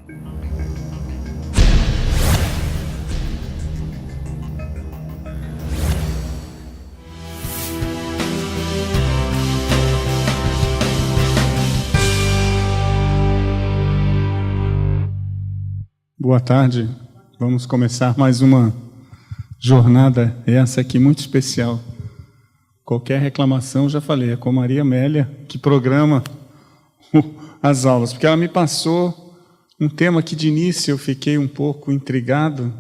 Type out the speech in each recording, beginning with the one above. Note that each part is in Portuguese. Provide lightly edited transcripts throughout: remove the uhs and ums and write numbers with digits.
Boa tarde, vamos começar mais uma jornada, essa aqui muito especial. Qualquer reclamação, já falei, é com a Maria Amélia, que programa as aulas, porque ela me passou um tema que de início eu fiquei um pouco intrigado,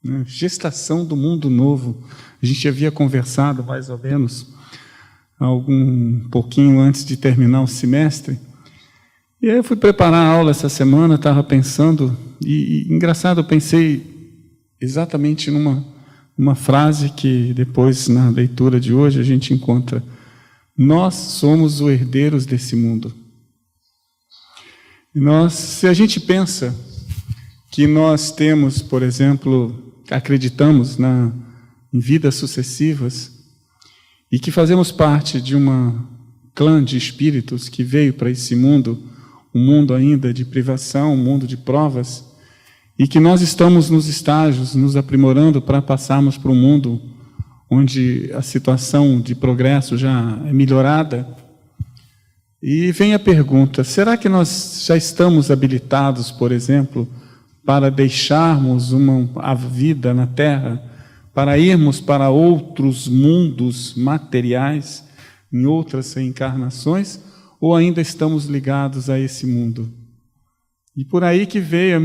né? Gestação do mundo novo. A gente havia conversado mais ou menos um pouquinho antes de terminar o semestre, e aí eu fui preparar a aula essa semana, estava pensando, e engraçado, eu pensei exatamente numa frase que depois, na leitura de hoje, a gente encontra: nós somos os herdeiros desse mundo. Se a gente pensa que nós temos, por exemplo, acreditamos em vidas sucessivas, e que fazemos parte de uma clã de espíritos que veio para esse mundo, um mundo ainda de privação, um mundo de provas, e que nós estamos nos estágios, nos aprimorando para passarmos para um mundo onde a situação de progresso já é melhorada. E vem a pergunta: será que nós já estamos habilitados, por exemplo, para deixarmos a vida na Terra, para irmos para outros mundos materiais, em outras reencarnações, ou ainda estamos ligados a esse mundo? E por aí que veio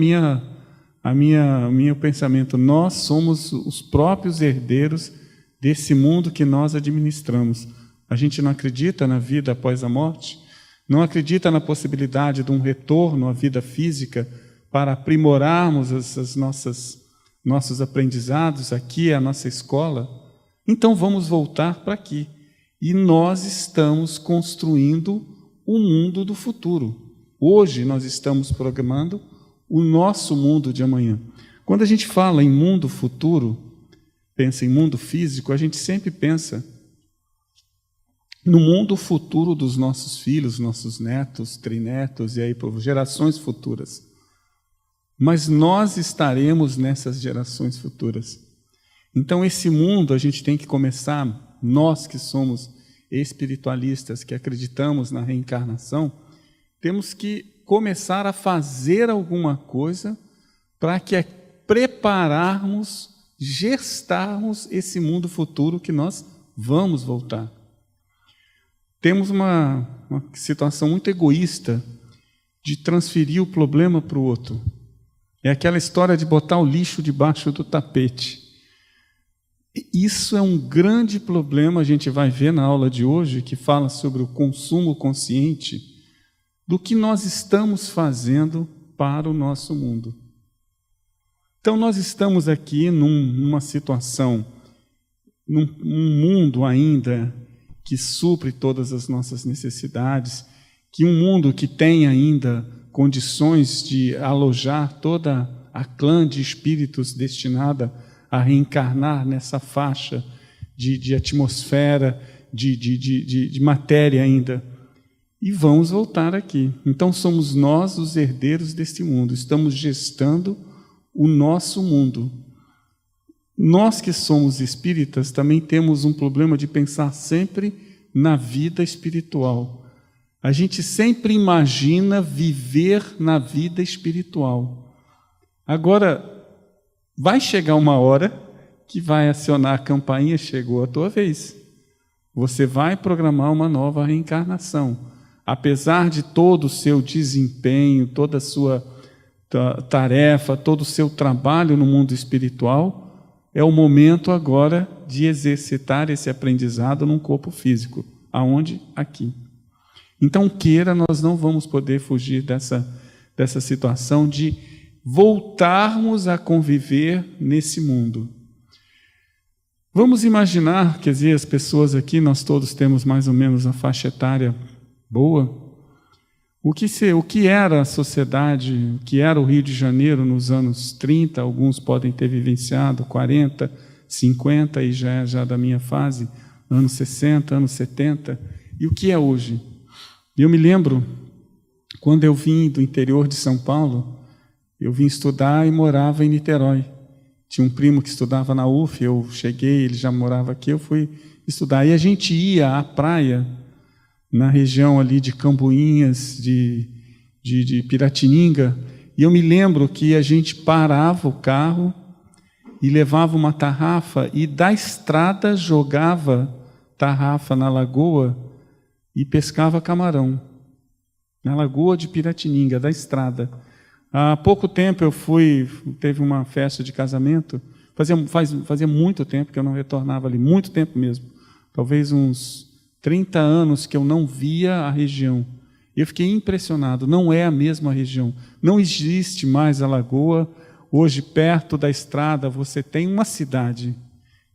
meu pensamento: nós somos os próprios herdeiros desse mundo que nós administramos. A gente não acredita na vida após a morte, não acredita na possibilidade de um retorno à vida física para aprimorarmos nossos aprendizados aqui, a nossa escola. Então vamos voltar para aqui. E nós estamos construindo o mundo do futuro. Hoje nós estamos programando o nosso mundo de amanhã. Quando a gente fala em mundo futuro, pensa em mundo físico, a gente sempre pensa no mundo futuro dos nossos filhos, nossos netos, trinetos e aí por gerações futuras. Mas nós estaremos nessas gerações futuras. Então esse mundo a gente tem que começar, nós que somos espiritualistas, que acreditamos na reencarnação, temos que começar a fazer alguma coisa para que prepararmos, gestarmos esse mundo futuro que nós vamos voltar. Temos uma situação muito egoísta de transferir o problema para o outro. É aquela história de botar o lixo debaixo do tapete. Isso é um grande problema, a gente vai ver na aula de hoje, que fala sobre o consumo consciente, do que nós estamos fazendo para o nosso mundo. Então nós estamos aqui numa situação, num mundo ainda que supre todas as nossas necessidades, que um mundo que tem ainda condições de alojar toda a clã de espíritos destinada a reencarnar nessa faixa de atmosfera, de matéria ainda. E vamos voltar aqui. Então somos nós os herdeiros deste mundo, estamos gestando o nosso mundo. Nós que somos espíritas também temos um problema de pensar sempre na vida espiritual. A gente sempre imagina viver na vida espiritual. Agora, vai chegar uma hora que vai acionar a campainha: chegou a tua vez. Você vai programar uma nova reencarnação. Apesar de todo o seu desempenho, toda a sua tarefa, todo o seu trabalho no mundo espiritual, é o momento agora de exercitar esse aprendizado num corpo físico. Aonde? Aqui. Então, nós não vamos poder fugir dessa situação de voltarmos a conviver nesse mundo. Vamos imaginar que as pessoas aqui, nós todos temos mais ou menos a faixa etária boa. O que era a sociedade, o que era o Rio de Janeiro nos anos 30, alguns podem ter vivenciado 40, 50, e já da minha fase, anos 60, anos 70, e o que é hoje? Eu me lembro, quando eu vim do interior de São Paulo, Eu vim estudar e morava em Niterói. Tinha um primo que estudava na UF, eu cheguei, ele já morava aqui, eu fui estudar. E a gente ia à praia, na região ali de Camboinhas, de Piratininga, e eu me lembro que a gente parava o carro e levava uma tarrafa e da estrada jogava tarrafa na lagoa e pescava camarão, na lagoa de Piratininga, da estrada. Há pouco tempo teve uma festa de casamento, fazia muito tempo que eu não retornava ali, muito tempo mesmo, talvez uns 30 anos que eu não via a região. Eu fiquei impressionado, não é a mesma região, não existe mais a lagoa. Hoje, perto da estrada, você tem uma cidade.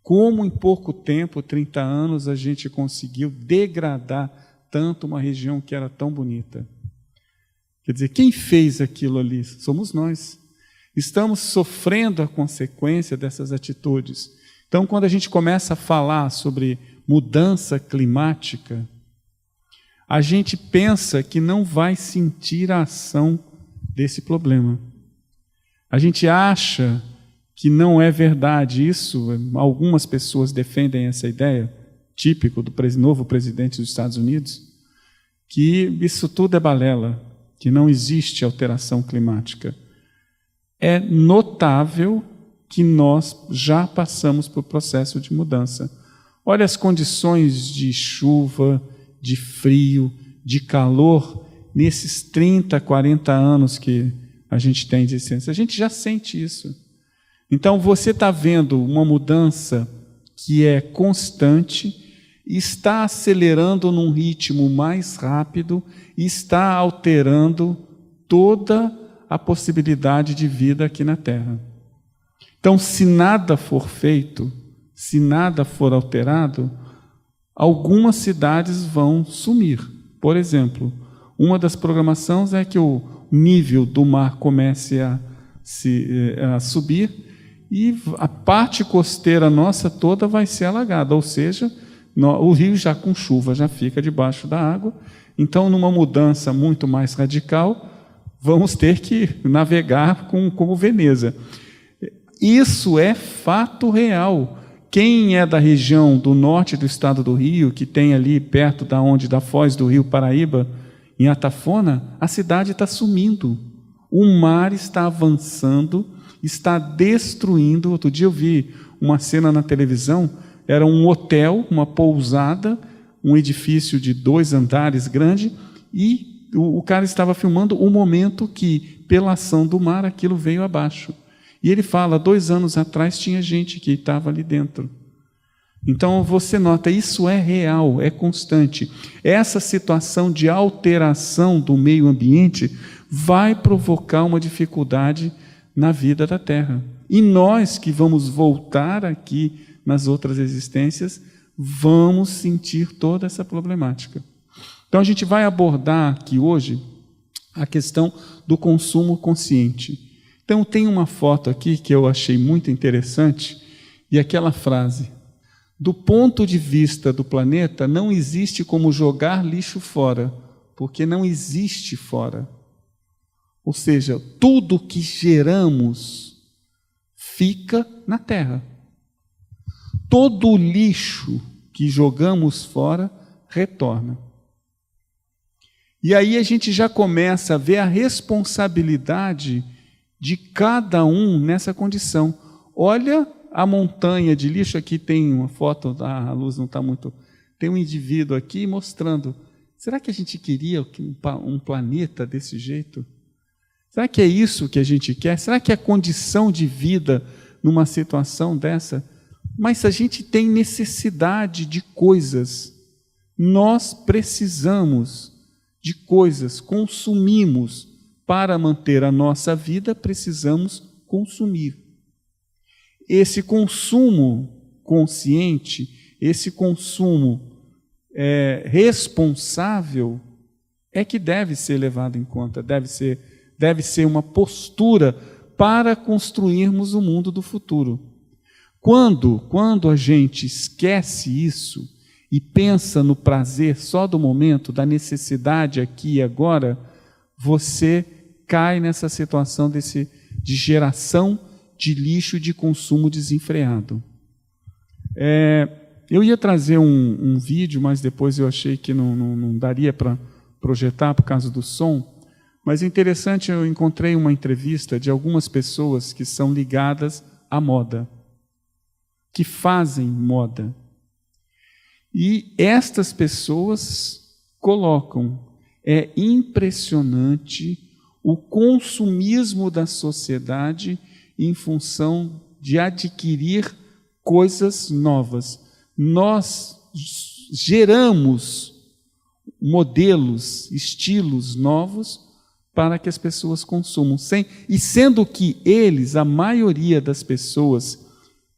Como em pouco tempo, 30 anos, a gente conseguiu degradar tanto uma região que era tão bonita. Quer dizer, quem fez aquilo ali? Somos nós. Estamos sofrendo a consequência dessas atitudes. Então, quando a gente começa a falar sobre mudança climática, a gente pensa que não vai sentir a ação desse problema. A gente acha que não é verdade isso. Algumas pessoas defendem essa ideia, típico do novo presidente dos Estados Unidos, que isso tudo é balela, que não existe alteração climática. É notável que nós já passamos por processo de mudança. Olha as condições de chuva, de frio, de calor, nesses 30, 40 anos que a gente tem de existência. A gente já sente isso. Então, você está vendo uma mudança que é constante, está acelerando num ritmo mais rápido e está alterando toda a possibilidade de vida aqui na Terra. Então, se nada for feito, se nada for alterado, algumas cidades vão sumir. Por exemplo, uma das programações é que o nível do mar comece a subir e a parte costeira nossa toda vai ser alagada, ou seja, o rio já com chuva já fica debaixo da água. Então, numa mudança muito mais radical, vamos ter que navegar como Veneza. Isso é fato real. Quem é da região do norte do estado do Rio, que tem ali perto da foz do rio Paraíba, em Atafona, a cidade está sumindo. O mar está avançando, está destruindo. Outro dia eu vi uma cena na televisão, era um hotel, uma pousada, um edifício de 2 andares grande, e o cara estava filmando o momento que, pela ação do mar, aquilo veio abaixo. E ele fala, 2 anos atrás tinha gente que estava ali dentro. Então você nota, isso é real, é constante. Essa situação de alteração do meio ambiente vai provocar uma dificuldade na vida da Terra. E nós que vamos voltar aqui nas outras existências, vamos sentir toda essa problemática. Então a gente vai abordar aqui hoje a questão do consumo consciente. Então tem uma foto aqui que eu achei muito interessante, e aquela frase: do ponto de vista do planeta, não existe como jogar lixo fora, porque não existe fora. Ou seja, tudo que geramos fica na Terra. Todo o lixo que jogamos fora retorna. E aí a gente já começa a ver a responsabilidade de cada um nessa condição. Olha a montanha de lixo, aqui tem uma foto, a luz não está muito... Tem um indivíduo aqui mostrando, será que a gente queria um planeta desse jeito? Será que é isso que a gente quer? Será que é a condição de vida numa situação dessa? Mas a gente tem necessidade de coisas, nós precisamos de coisas, consumimos. Para manter a nossa vida, precisamos consumir. Esse consumo consciente, esse consumo responsável, é que deve ser levado em conta, deve ser uma postura para construirmos o mundo do futuro. Quando a gente esquece isso e pensa no prazer só do momento, da necessidade aqui e agora, você cai nessa situação de geração de lixo e de consumo desenfreado. Eu ia trazer um vídeo, mas depois eu achei que não daria para projetar por causa do som. Mas é interessante, eu encontrei uma entrevista de algumas pessoas que são ligadas à moda, que fazem moda. E estas pessoas colocam, é impressionante o consumismo da sociedade em função de adquirir coisas novas. Nós geramos modelos, estilos novos para que as pessoas consumam. E sendo que eles, a maioria das pessoas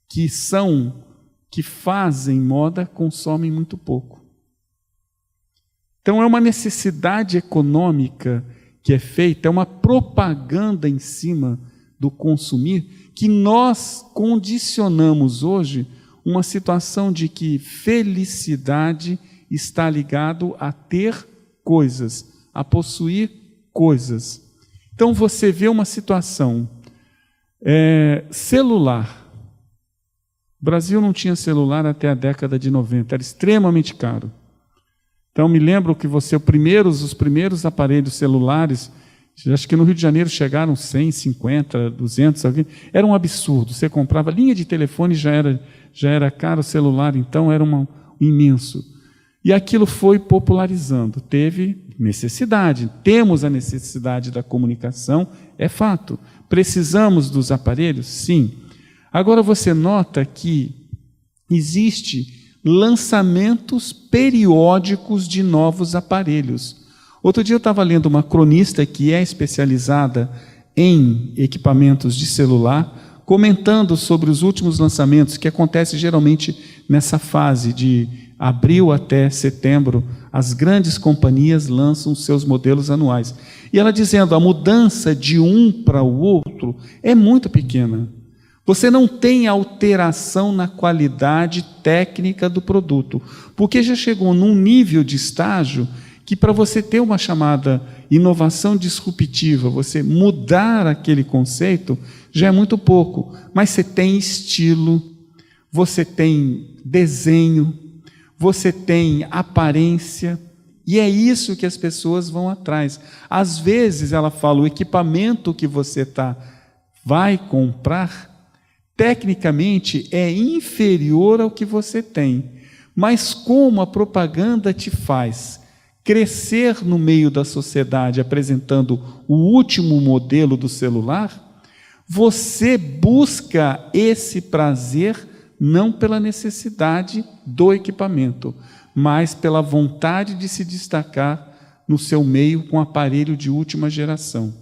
que fazem moda, consomem muito pouco. Então é uma necessidade econômica que é feita, é uma propaganda em cima do consumir, que nós condicionamos hoje uma situação de que felicidade está ligado a ter coisas, a possuir coisas. Então você vê uma situação, celular. O Brasil não tinha celular até a década de 90, era extremamente caro. Então me lembro que os primeiros aparelhos celulares, acho que no Rio de Janeiro chegaram 100, 50, 200, era um absurdo. Você comprava linha de telefone, já era caro, o celular então era imenso. E aquilo foi popularizando, teve necessidade, temos a necessidade da comunicação, é fato. Precisamos dos aparelhos? Sim. Agora você nota que existe lançamentos periódicos de novos aparelhos. Outro dia eu estava lendo uma cronista que é especializada em equipamentos de celular, comentando sobre os últimos lançamentos, que acontece geralmente nessa fase de abril até setembro, as grandes companhias lançam seus modelos anuais. E ela dizendo, a mudança de um para o outro é muito pequena. Você não tem alteração na qualidade técnica do produto, porque já chegou num nível de estágio que para você ter uma chamada inovação disruptiva, você mudar aquele conceito, já é muito pouco. Mas você tem estilo, você tem desenho, você tem aparência, e é isso que as pessoas vão atrás. Às vezes ela fala, o equipamento que você vai comprar, tecnicamente é inferior ao que você tem, mas como a propaganda te faz crescer no meio da sociedade apresentando o último modelo do celular, você busca esse prazer não pela necessidade do equipamento, mas pela vontade de se destacar no seu meio com aparelho de última geração.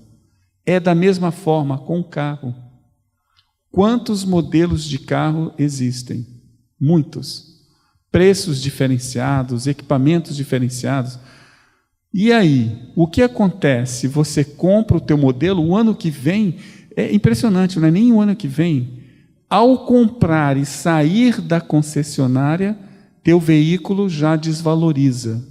É da mesma forma com o carro. Quantos modelos de carro existem? Muitos. Preços diferenciados, equipamentos diferenciados. E aí, o que acontece? Você compra o teu modelo, o ano que vem, é impressionante, não é nem o ano que vem. Ao comprar e sair da concessionária, teu veículo já desvaloriza.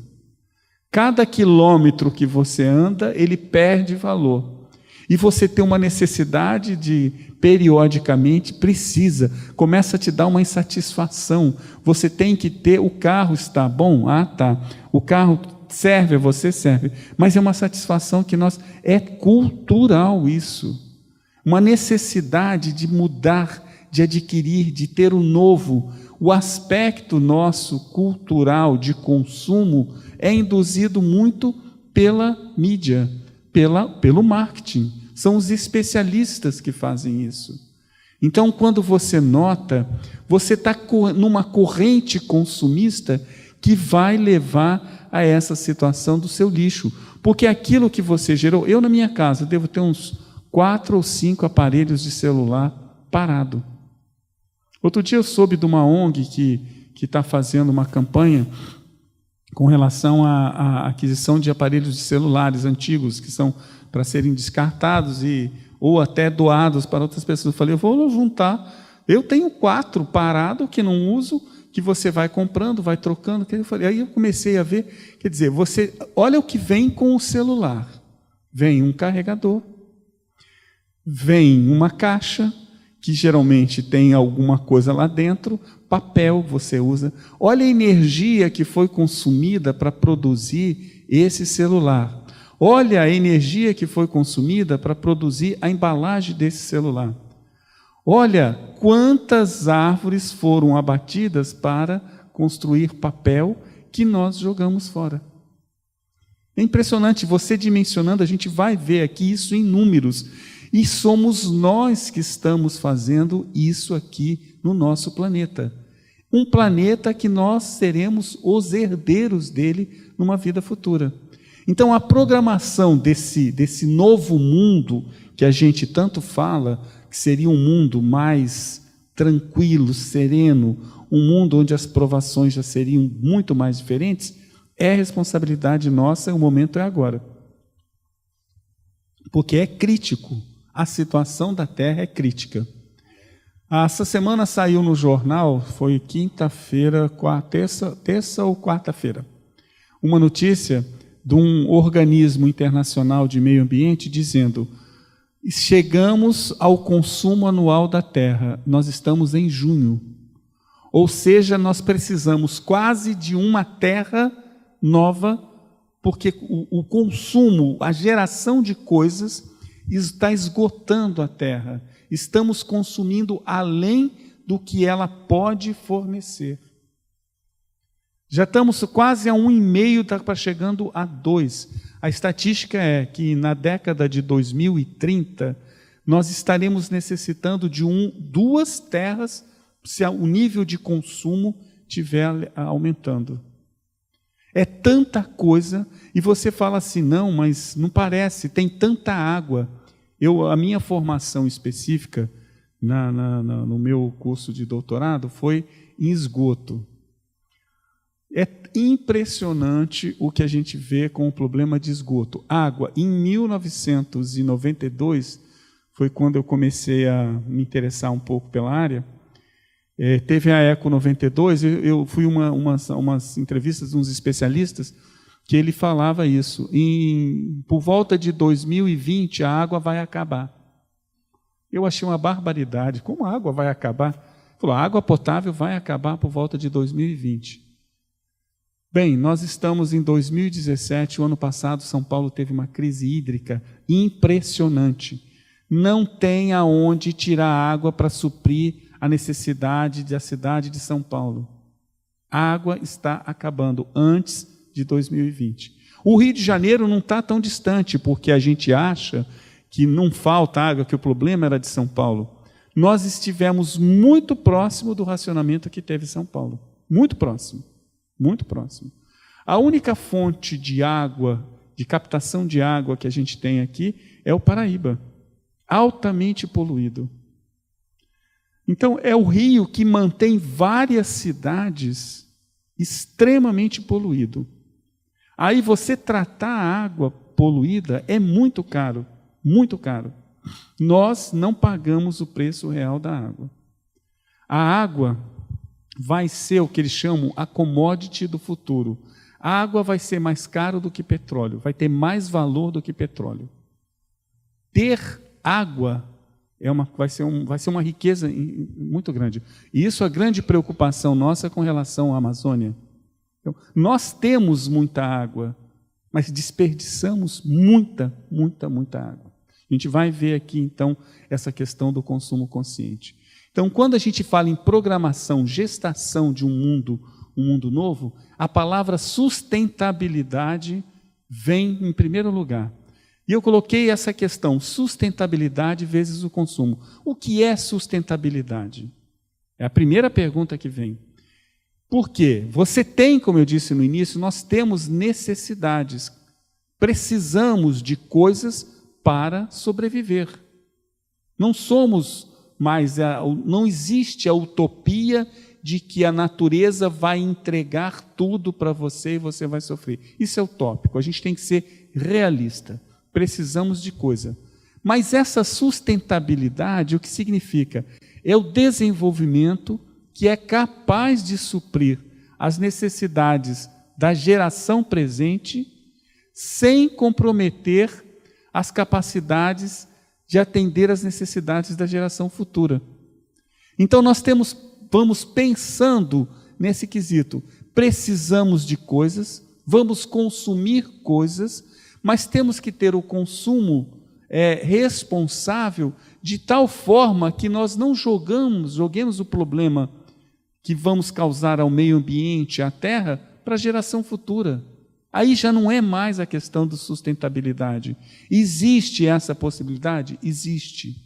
Cada quilômetro que você anda, ele perde valor. E você tem uma necessidade de, periodicamente, começa a te dar uma insatisfação. Você tem que ter, o carro está bom? Ah, tá. O carro serve, você serve. Mas é uma satisfação que é cultural isso. Uma necessidade de mudar, de adquirir, de ter o novo. O aspecto nosso cultural de consumo é induzido muito pela mídia, pelo marketing. São os especialistas que fazem isso. Então, quando você nota, você está numa corrente consumista que vai levar a essa situação do seu lixo. Porque aquilo que você gerou... Eu, na minha casa, devo ter uns 4 ou 5 aparelhos de celular parado. Outro dia eu soube de uma ONG que está fazendo uma campanha com relação à aquisição de aparelhos de celulares antigos, que são para serem descartados ou até doados para outras pessoas. Eu falei, eu vou juntar. Eu tenho 4 parados que não uso, que você vai comprando, vai trocando. Aí eu comecei a ver, quer dizer, você olha o que vem com o celular. Vem um carregador, vem uma caixa, que geralmente tem alguma coisa lá dentro, papel você usa. Olha a energia que foi consumida para produzir esse celular. Olha a energia que foi consumida para produzir a embalagem desse celular. Olha quantas árvores foram abatidas para construir papel que nós jogamos fora. É impressionante, você dimensionando, a gente vai ver aqui isso em números. E somos nós que estamos fazendo isso aqui no nosso planeta. Um planeta que nós seremos os herdeiros dele numa vida futura. Então, a programação desse novo mundo que a gente tanto fala, que seria um mundo mais tranquilo, sereno, um mundo onde as provações já seriam muito mais diferentes, é responsabilidade nossa, o momento é agora. Porque é crítico. A situação da Terra é crítica. Essa semana saiu no jornal, foi quinta-feira, terça ou quarta-feira, uma notícia de um organismo internacional de meio ambiente dizendo: chegamos ao consumo anual da Terra, nós estamos em junho. Ou seja, nós precisamos quase de uma Terra nova, porque o consumo, a geração de coisas está esgotando a Terra. Estamos consumindo além do que ela pode fornecer. Já estamos quase a 1,5, está para chegando a 2. A estatística é que na década de 2030, nós estaremos necessitando de 2 terras se o nível de consumo estiver aumentando. É tanta coisa, e você fala assim, não, mas não parece, tem tanta água. A minha formação específica no meu curso de doutorado foi em esgoto. É impressionante o que a gente vê com o problema de esgoto. Água, em 1992, foi quando eu comecei a me interessar um pouco pela área. Teve a Eco 92, eu fui umas entrevistas de uns especialistas que ele falava isso. Por volta de 2020, a água vai acabar. Eu achei uma barbaridade. Como a água vai acabar? Ele falou, a água potável vai acabar por volta de 2020. Bem, nós estamos em 2017, o ano passado São Paulo teve uma crise hídrica impressionante. Não tem aonde tirar água para suprir a necessidade da cidade de São Paulo. A água está acabando antes de 2020. O Rio de Janeiro não está tão distante, porque a gente acha que não falta água, que o problema era de São Paulo. Nós estivemos muito próximo do racionamento que teve São Paulo. Muito próximo. Muito próximo. A única fonte de água, de captação de água que a gente tem aqui é o Paraíba. Altamente poluído. Então, é o rio que mantém várias cidades extremamente poluído. Aí você tratar a água poluída é muito caro, muito caro. Nós não pagamos o preço real da água. A água vai ser o que eles chamam a commodity do futuro. A água vai ser mais caro do que petróleo, vai ter mais valor do que petróleo. Ter água vai ser uma riqueza muito grande. E isso é a grande preocupação nossa com relação à Amazônia. Então, nós temos muita água, mas desperdiçamos muita água. A gente vai ver aqui, então, essa questão do consumo consciente. Então, quando a gente fala em programação, gestação de um mundo novo, a palavra sustentabilidade vem em primeiro lugar. E eu coloquei essa questão, sustentabilidade vezes o consumo. O que é sustentabilidade? É a primeira pergunta que vem. Por quê? Você tem, como eu disse no início, nós temos necessidades. Precisamos de coisas para sobreviver. Não existe a utopia de que a natureza vai entregar tudo para você e você vai sofrer. Isso é utópico, a gente tem que ser realista. Precisamos de coisa. Mas essa sustentabilidade, o que significa? É o desenvolvimento que é capaz de suprir as necessidades da geração presente sem comprometer as capacidades de atender às necessidades da geração futura. Então nós vamos pensando nesse quesito, precisamos de coisas, vamos consumir coisas, mas temos que ter o consumo responsável de tal forma que nós não joguemos o problema que vamos causar ao meio ambiente, à terra, para a geração futura. Aí já não é mais a questão da sustentabilidade. Existe essa possibilidade? Existe.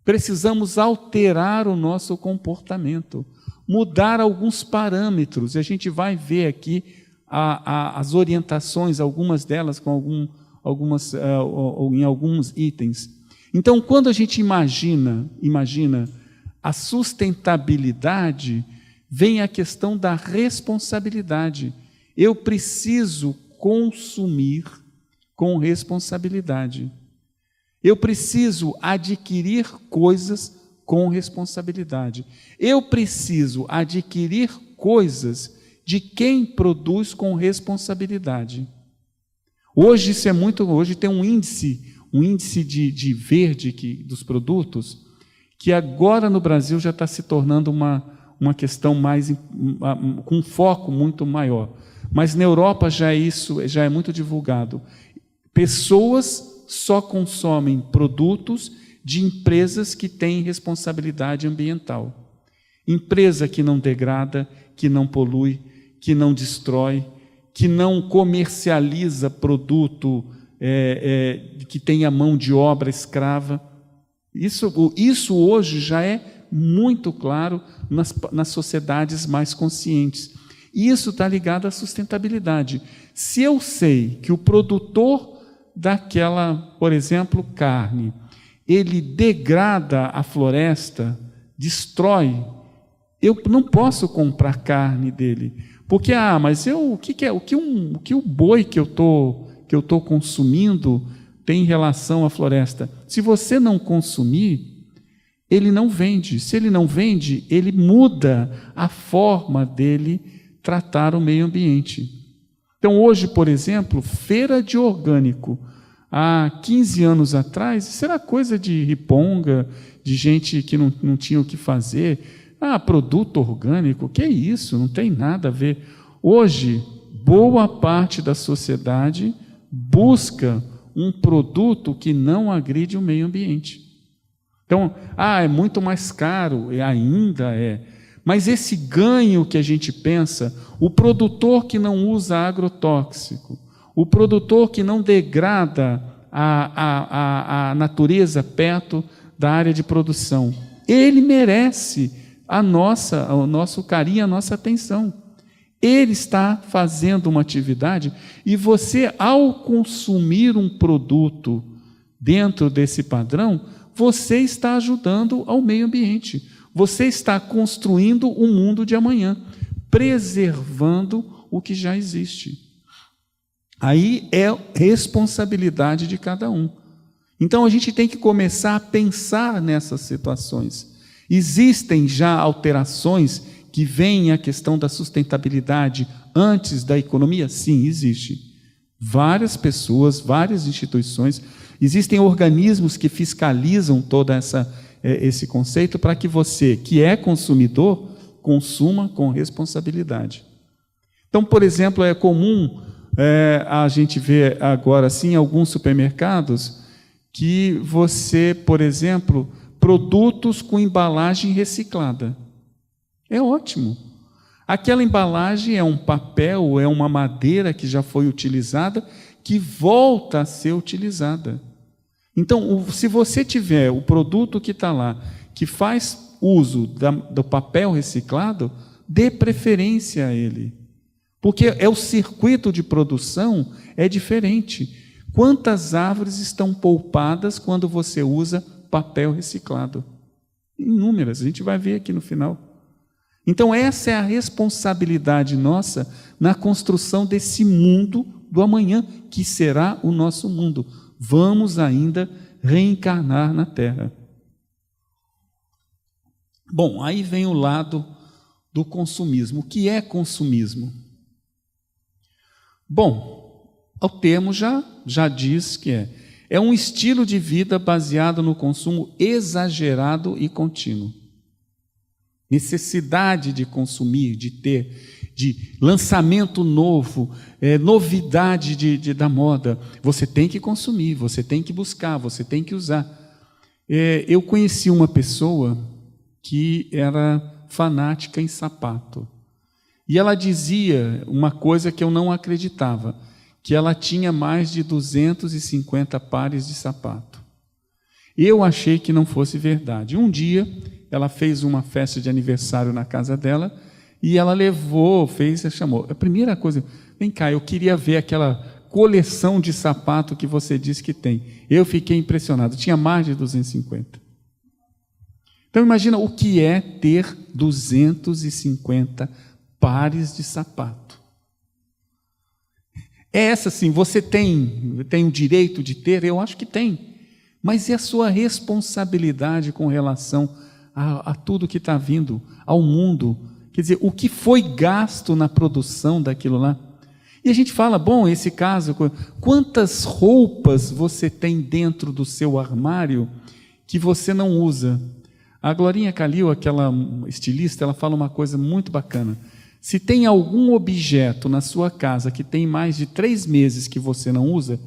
Precisamos alterar o nosso comportamento, mudar alguns parâmetros. A gente vai ver aqui as orientações, algumas delas em alguns itens. Então, quando a gente imagina a sustentabilidade, vem a questão da responsabilidade. Eu preciso consumir com responsabilidade. Eu preciso adquirir coisas com responsabilidade. Eu preciso adquirir coisas de quem produz com responsabilidade. Hoje hoje tem um índice de verde dos produtos, que agora no Brasil já está se tornando uma questão com um foco muito maior. Mas na Europa já é muito divulgado. Pessoas só consomem produtos de empresas que têm responsabilidade ambiental. Empresa que não degrada, que não polui, que não destrói, que não comercializa produto que tenha mão de obra escrava. Isso hoje já é muito claro nas sociedades mais conscientes. E isso está ligado à sustentabilidade. Se eu sei que o produtor daquela, por exemplo, carne, ele degrada a floresta, destrói, eu não posso comprar carne dele. Porque, mas o que o boi que eu estou consumindo tem em relação à floresta? Se você não consumir, ele não vende. Se ele não vende, ele muda a forma dele tratar o meio ambiente. Então, hoje, por exemplo, feira de orgânico. Há 15 anos atrás, isso era coisa de riponga, de gente que não tinha o que fazer. Produto orgânico, que é isso? Não tem nada a ver. Hoje, boa parte da sociedade busca um produto que não agride o meio ambiente. Então, é muito mais caro, ainda é. Mas esse ganho que a gente pensa, o produtor que não usa agrotóxico, o produtor que não degrada a natureza perto da área de produção, ele merece o nosso carinho, a nossa atenção. Ele está fazendo uma atividade e você, ao consumir um produto dentro desse padrão, você está ajudando ao meio ambiente. Você está construindo o mundo de amanhã, preservando o que já existe. Aí é responsabilidade de cada um. Então a gente tem que começar a pensar nessas situações. Existem já alterações que veem a questão da sustentabilidade antes da economia? Sim, existe. Várias pessoas, várias instituições, existem organismos que fiscalizam todo esse conceito para que você, que é consumidor, consuma com responsabilidade. Então, por exemplo, é comum a gente ver agora assim, em alguns supermercados que você, por exemplo, produtos com embalagem reciclada. É ótimo. Aquela embalagem é um papel, é uma madeira que já foi utilizada, que volta a ser utilizada. Então, se você tiver o produto que está lá, que faz uso do papel reciclado, dê preferência a ele. Porque o circuito de produção é diferente. Quantas árvores estão poupadas quando você usa papel reciclado? Inúmeras, a gente vai ver aqui no final. Então, essa é a responsabilidade nossa na construção desse mundo do amanhã, que será o nosso mundo. Vamos ainda reencarnar na Terra. Bom, aí vem o lado do consumismo. O que é consumismo? Bom, o termo já diz que É um estilo de vida baseado no consumo exagerado e contínuo. Necessidade de consumir, de ter, de lançamento novo, novidade da moda. Você tem que consumir, você tem que buscar, você tem que usar. Eu conheci uma pessoa que era fanática em sapato. E ela dizia uma coisa que eu não acreditava, que ela tinha mais de 250 pares de sapato. Eu achei que não fosse verdade. Um dia, ela fez uma festa de aniversário na casa dela, e ela chamou. A primeira coisa, vem cá, eu queria ver aquela coleção de sapato que você disse que tem. Eu fiquei impressionado, tinha mais de 250. Então imagina o que é ter 250 pares de sapato. Essa sim, você tem o direito de ter? Eu acho que tem. Mas é a sua responsabilidade com relação a tudo que está vindo, ao mundo. Quer dizer, o que foi gasto na produção daquilo lá. E a gente fala, bom, esse caso, quantas roupas você tem dentro do seu armário que você não usa? A Glorinha Calil, aquela estilista, ela fala uma coisa muito bacana. Se tem algum objeto na sua casa que tem mais de 3 meses que você não usa,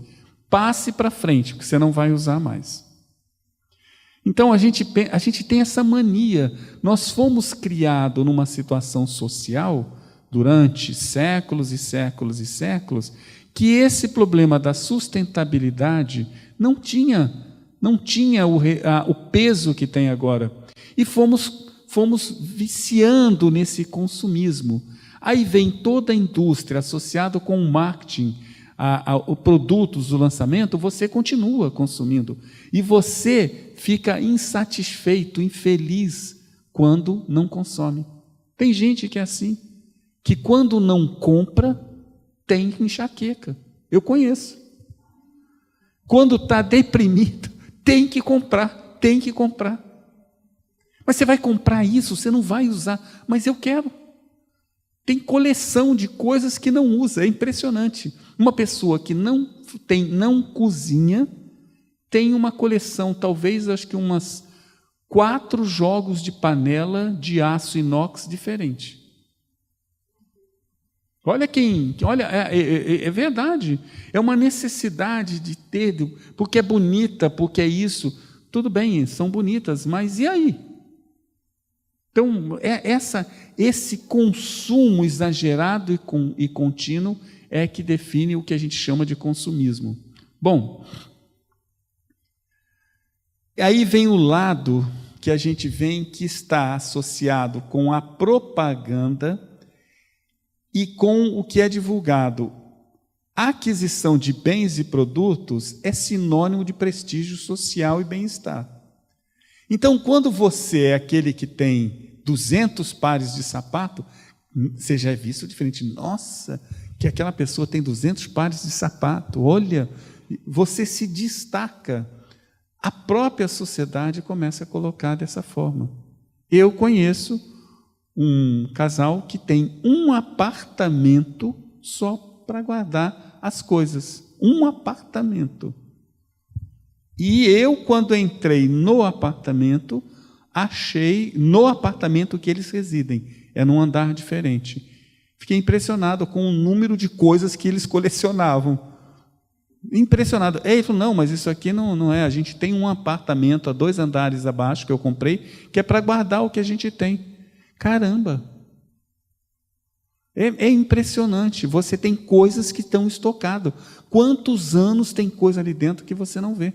passe para frente, porque você não vai usar mais. Então, a gente tem essa mania. Nós fomos criados numa situação social, durante séculos e séculos e séculos, que esse problema da sustentabilidade não tinha o peso que tem agora. E fomos viciando nesse consumismo. Aí vem toda a indústria associada com o marketing, os produtos, o lançamento, você continua consumindo. E você fica insatisfeito, infeliz, quando não consome. Tem gente que é assim, que quando não compra, tem enxaqueca. Eu conheço. Quando está deprimido, tem que comprar. Mas você vai comprar isso, você não vai usar. Mas eu quero. Tem coleção de coisas que não usa, é impressionante. Uma pessoa que não cozinha, tem uma coleção, talvez, acho que umas 4 jogos de panela de aço inox diferente. Olha, é verdade, é uma necessidade de ter, porque é bonita, porque é isso, tudo bem, são bonitas, mas e aí? Então, esse consumo exagerado e contínuo é que define o que a gente chama de consumismo. Bom, aí vem o lado que a gente vê que está associado com a propaganda e com o que é divulgado. A aquisição de bens e produtos é sinônimo de prestígio social e bem-estar. Então, quando você é aquele que tem 200 pares de sapato, você já é visto diferente. Nossa, que aquela pessoa tem 200 pares de sapato. Olha, você se destaca. A própria sociedade começa a colocar dessa forma. Eu conheço um casal que tem um apartamento só para guardar as coisas. Um apartamento. E eu, quando entrei no apartamento, achei no apartamento que eles residem. É num andar diferente. Fiquei impressionado com o número de coisas que eles colecionavam. Impressionado. Ele falou, não, mas isso aqui não é. A gente tem um apartamento a 2 andares abaixo, que eu comprei, que é para guardar o que a gente tem. Caramba! É impressionante. Você tem coisas que estão estocadas. Quantos anos tem coisa ali dentro que você não vê?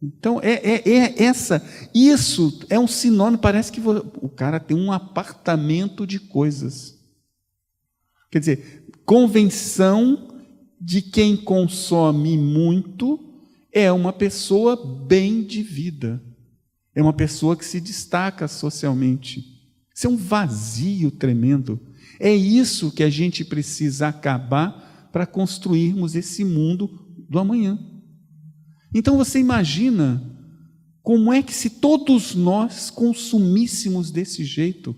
Então, isso é um sinônimo, parece que o cara tem um apartamento de coisas. Quer dizer, convenção de quem consome muito é uma pessoa bem de vida. É uma pessoa que se destaca socialmente. Isso é um vazio tremendo. É isso que a gente precisa acabar para construirmos esse mundo do amanhã. Então você imagina como é que se todos nós consumíssemos desse jeito,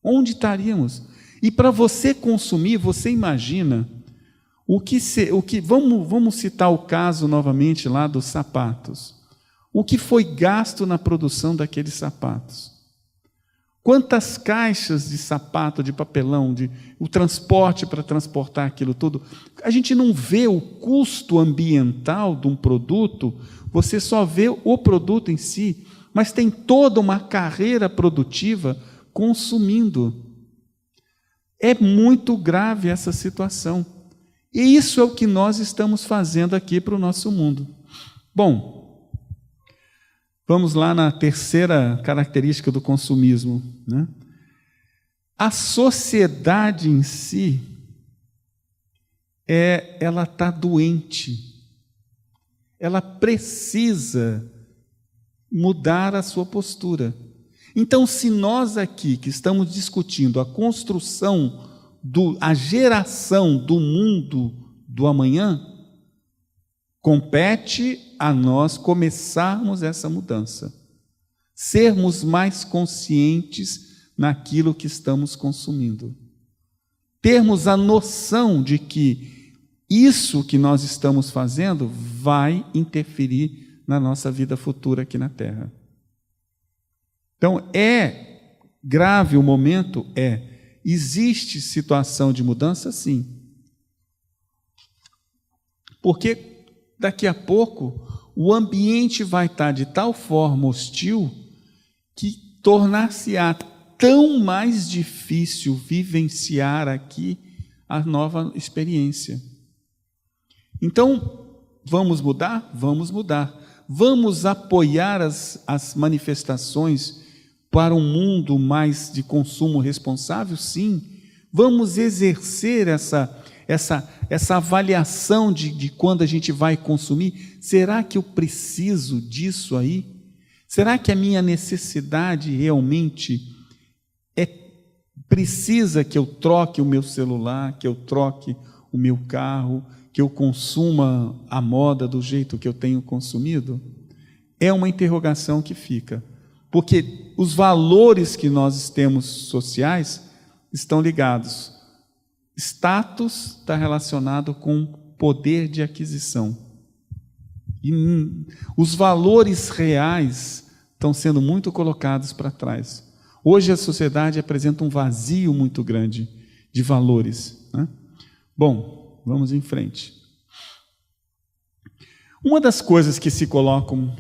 onde estaríamos? E para você consumir, você imagina Vamos citar o caso novamente lá dos sapatos. O que foi gasto na produção daqueles sapatos? Quantas caixas de sapato, de papelão, o transporte para transportar aquilo tudo? A gente não vê o custo ambiental de um produto, você só vê o produto em si, mas tem toda uma carreira produtiva consumindo. É muito grave essa situação. E isso é o que nós estamos fazendo aqui para o nosso mundo. Bom, vamos lá na terceira característica do consumismo, né? A sociedade em si, ela está doente. Ela precisa mudar a sua postura. Então, se nós aqui que estamos discutindo a construção, a geração do mundo do amanhã, compete a nós começarmos essa mudança, sermos mais conscientes naquilo que estamos consumindo, termos a noção de que isso que nós estamos fazendo vai interferir na nossa vida futura aqui na Terra. Então, é grave o momento? Existe situação de mudança? Sim. Porque daqui a pouco o ambiente vai estar de tal forma hostil que tornar-se-á tão mais difícil vivenciar aqui a nova experiência. Então, vamos mudar? Vamos mudar. Vamos apoiar as manifestações para um mundo mais de consumo responsável? Sim. Vamos exercer essa avaliação de quando a gente vai consumir. Será que eu preciso disso aí? Será que a minha necessidade realmente precisa que eu troque o meu celular, que eu troque o meu carro, que eu consuma a moda do jeito que eu tenho consumido? É uma interrogação que fica. Porque os valores que nós temos sociais estão ligados. Status está relacionado com poder de aquisição. E os valores reais estão sendo muito colocados para trás. Hoje a sociedade apresenta um vazio muito grande de valores, né? Bom, vamos em frente. Uma das coisas que se colocam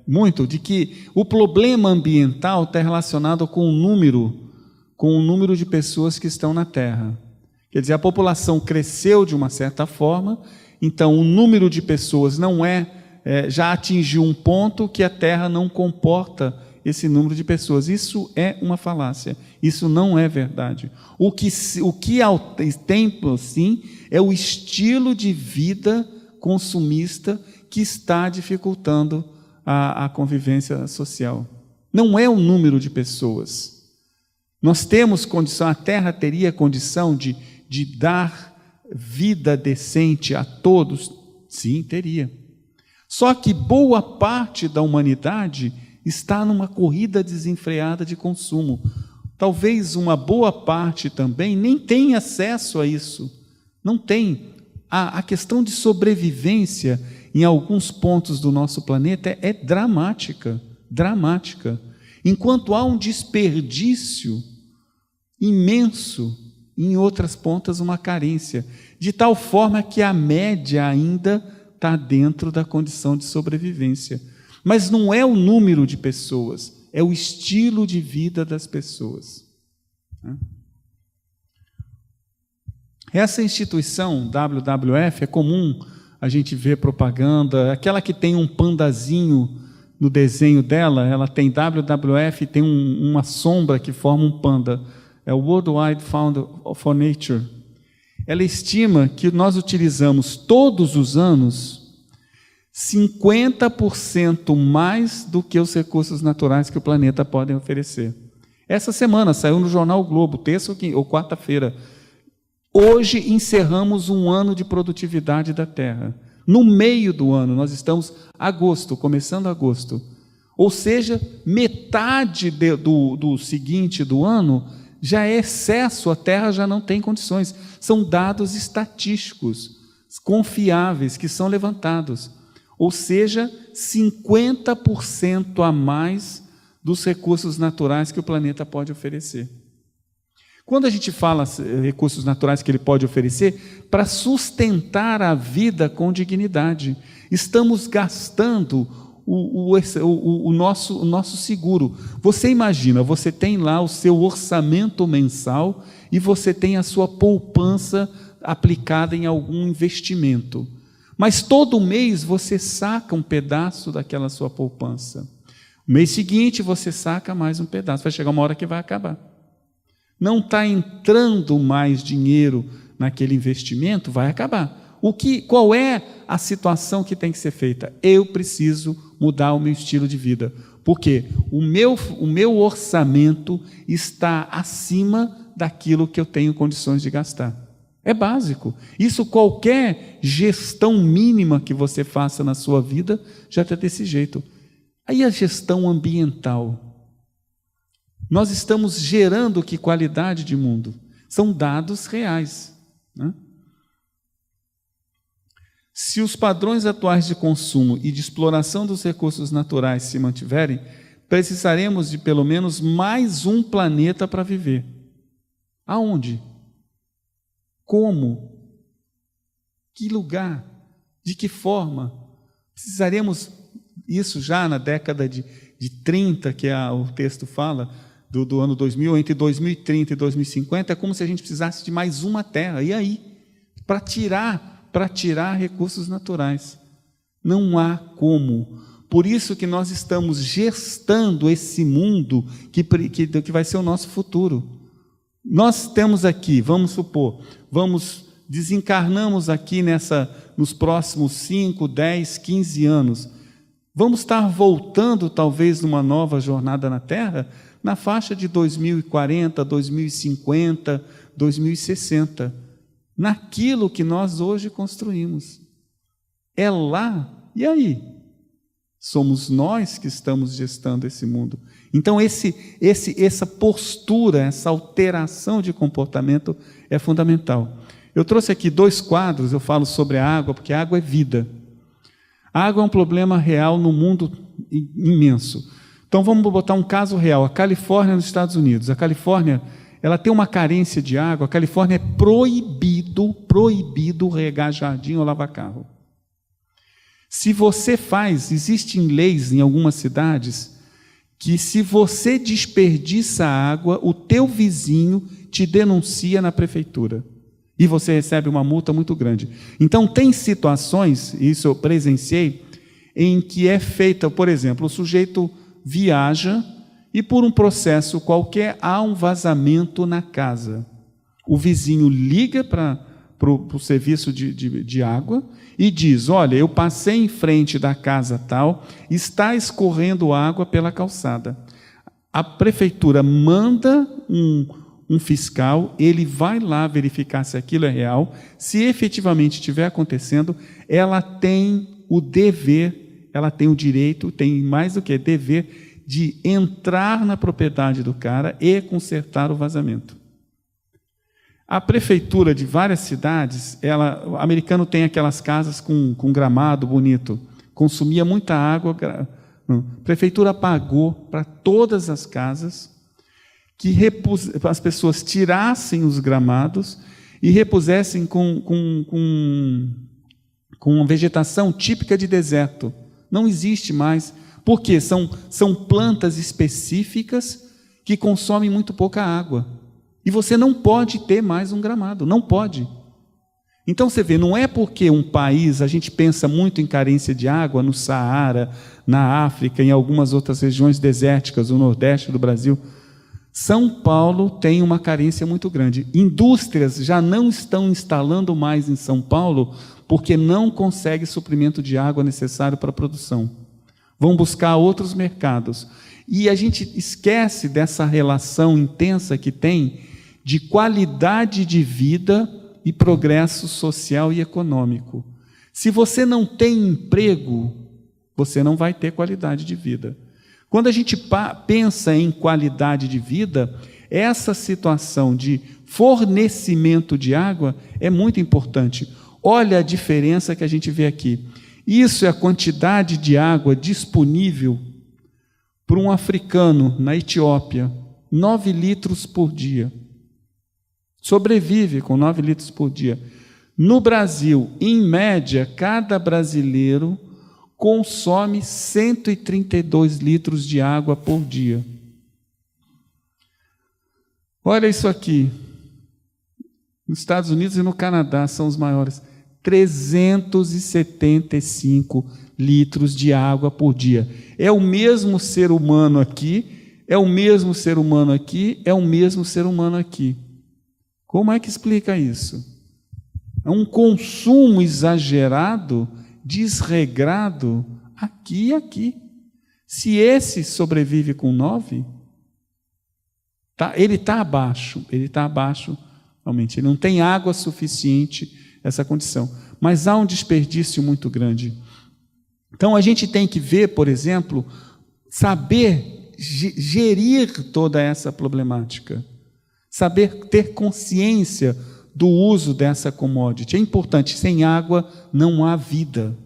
muito de que o problema ambiental está relacionado com o número de pessoas que estão na Terra. Quer dizer, a população cresceu de uma certa forma, então o número de pessoas já atingiu um ponto que a Terra não comporta esse número de pessoas. Isso é uma falácia, isso não é verdade. O que tem, sim, é o estilo de vida consumista que está dificultando a convivência social. Não é o número de pessoas. Nós temos condição, a Terra teria condição de dar vida decente a todos? Sim, teria. Só que boa parte da humanidade está numa corrida desenfreada de consumo. Talvez uma boa parte também nem tenha acesso a isso. Não tem. A questão de sobrevivência em alguns pontos do nosso planeta é dramática, dramática. Enquanto há um desperdício imenso, em outras pontas uma carência, de tal forma que a média ainda está dentro da condição de sobrevivência. Mas não é o número de pessoas, é o estilo de vida das pessoas. Essa instituição, WWF, é comum a gente ver propaganda, aquela que tem um pandazinho no desenho dela, ela tem WWF, tem uma sombra que forma um panda, é o World Wide Fund for Nature. Ela estima que nós utilizamos todos os anos 50% mais do que os recursos naturais que o planeta pode oferecer. Essa semana saiu no jornal O Globo, terça ou quarta-feira. Hoje encerramos um ano de produtividade da Terra. No meio do ano, nós estamos agosto, começando agosto. Ou seja, metade do seguinte do ano já é excesso, a Terra já não tem condições. São dados estatísticos, confiáveis, que são levantados. Ou seja, 50% a mais dos recursos naturais que o planeta pode oferecer. Quando a gente fala recursos naturais que ele pode oferecer, para sustentar a vida com dignidade, estamos gastando o nosso seguro. Você imagina, você tem lá o seu orçamento mensal e você tem a sua poupança aplicada em algum investimento. Mas todo mês você saca um pedaço daquela sua poupança. No mês seguinte você saca mais um pedaço. Vai chegar uma hora que vai acabar. Não está entrando mais dinheiro naquele investimento, vai acabar. Qual é a situação que tem que ser feita? Eu preciso mudar o meu estilo de vida. Porque o meu orçamento está acima daquilo que eu tenho condições de gastar. É básico. Isso qualquer gestão mínima que você faça na sua vida já está desse jeito. Aí a gestão ambiental. Nós estamos gerando que qualidade de mundo? São dados reais, né? Se os padrões atuais de consumo e de exploração dos recursos naturais se mantiverem, precisaremos de pelo menos mais um planeta para viver. Aonde? Como? Que lugar? De que forma? Precisaremos, isso já na década de 30, que o texto fala, do ano 2000, entre 2030 e 2050, é como se a gente precisasse de mais uma Terra. E aí? Para tirar recursos naturais. Não há como. Por isso que nós estamos gestando esse mundo que vai ser o nosso futuro. Nós temos aqui, vamos supor, desencarnamos aqui nos próximos 5, 10, 15 anos. Vamos estar voltando, talvez, numa nova jornada na Terra, na faixa de 2040, 2050, 2060. Naquilo que nós hoje construímos. É lá, e aí? Somos nós que estamos gestando esse mundo. Então, essa postura, essa alteração de comportamento é fundamental. Eu trouxe aqui 2 quadros, eu falo sobre a água, porque a água é vida. A água é um problema real no mundo imenso. Então, vamos botar um caso real. A Califórnia, nos Estados Unidos. A Califórnia, ela tem uma carência de água. A Califórnia é proibido regar jardim ou lavar carro. Se você existem leis em algumas cidades que se você desperdiça água, o teu vizinho te denuncia na prefeitura e você recebe uma multa muito grande. Então tem situações, isso eu presenciei, em que é feita, por exemplo, o sujeito viaja e por um processo qualquer há um vazamento na casa. O vizinho liga para o serviço de água e diz: olha, eu passei em frente da casa tal, está escorrendo água pela calçada. A prefeitura manda um fiscal, ele vai lá verificar se aquilo é real, se efetivamente estiver acontecendo, ela tem o dever, ela tem o direito, tem mais do que dever, de entrar na propriedade do cara e consertar o vazamento. A prefeitura de várias cidades, o americano tem aquelas casas com gramado bonito, consumia muita água. A prefeitura pagou para todas as casas que as pessoas tirassem os gramados e repusessem com vegetação típica de deserto. Não existe mais. Por quê? São plantas específicas que consomem muito pouca água. E você não pode ter mais um gramado, não pode. Então você vê, não é porque um país, a gente pensa muito em carência de água no Saara, na África, em algumas outras regiões desérticas, o Nordeste do Brasil. São Paulo tem uma carência muito grande. Indústrias já não estão instalando mais em São Paulo porque não consegue suprimento de água necessário para a produção. Vão buscar outros mercados. E a gente esquece dessa relação intensa que tem de qualidade de vida e progresso social e econômico. Se você não tem emprego, você não vai ter qualidade de vida. Quando a gente pensa em qualidade de vida, essa situação de fornecimento de água é muito importante. Olha a diferença que a gente vê aqui. Isso é a quantidade de água disponível para um africano na Etiópia, 9 litros por dia. Sobrevive com 9 litros por dia. No Brasil, em média, cada brasileiro consome 132 litros de água por dia. Olha isso aqui. Nos Estados Unidos e no Canadá são os maiores. 375 litros de água por dia. É o mesmo ser humano aqui, é o mesmo ser humano aqui, é o mesmo ser humano aqui. Como é que explica isso? É um consumo exagerado, desregrado, aqui e aqui. Se esse sobrevive com 9, ele está abaixo, realmente. Ele não tem água suficiente, essa condição. Mas há um desperdício muito grande. Então, a gente tem que ver, por exemplo, saber gerir toda essa problemática, saber ter consciência do uso dessa commodity. É importante, sem água não há vida.